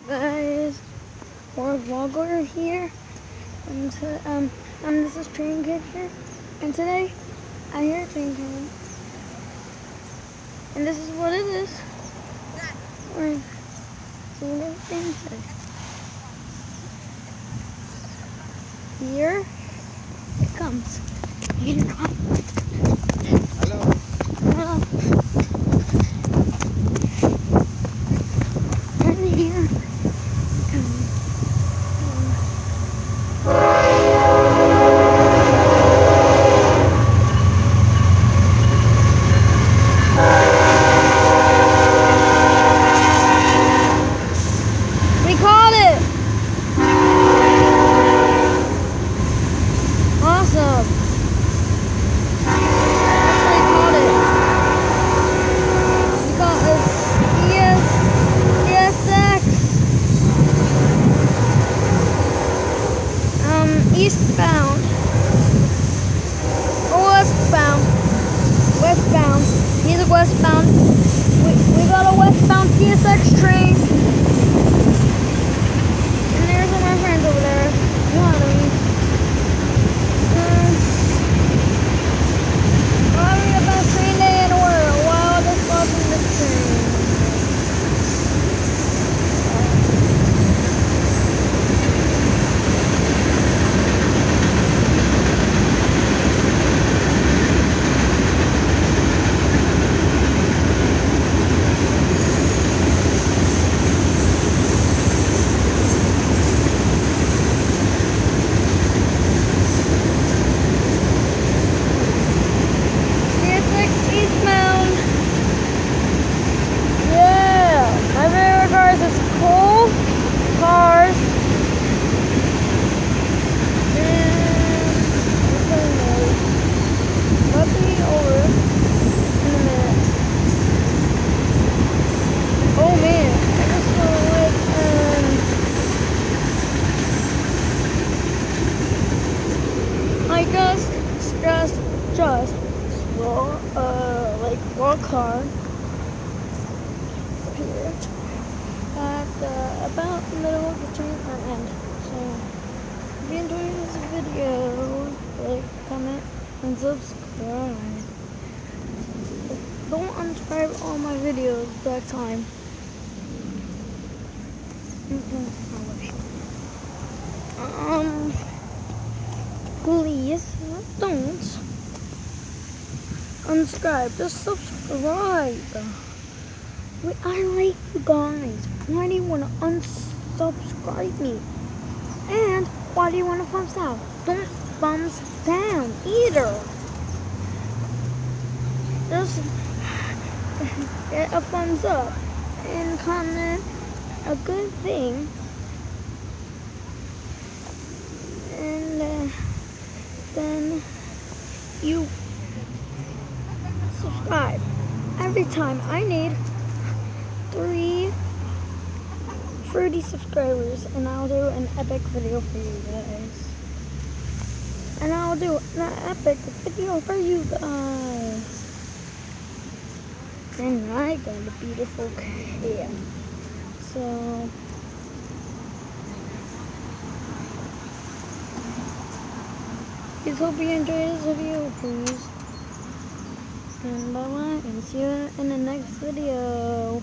Guys, we're vlogger here, and this is Train Kid here, and today I hear a train coming, and this is what it is. We're seeing everything here. It comes. Here it comes. Hello. Hello. And here. We caught it! Awesome! We caught it. We got a Csx eastbound or westbound. He's a westbound. We got a westbound Csx train. And there's my friends over there. One of them. Having the best train day in the world while just watching this train. Eastbound. Yeah, my favorite cars is cool cars. And let me over in a minute. Oh man, I just feel like like one car here at about the middle of the train or end. So if you enjoyed this video, like, comment, and subscribe. Don't unsubscribe all my videos that time. Please don't unsubscribe, just subscribe. Wait, I like you guys. Why do you want to unsubscribe me? And why do you want a thumbs down? Don't thumbs down either. Just get a thumbs up and comment a good thing. And then you subscribe. Every time I need 30 subscribers, and I'll do an epic video for you guys. And I'll do an epic video for you guys. And I got a beautiful cat. So please hope you enjoyed this video, please. And bye-bye, and see you in the next video.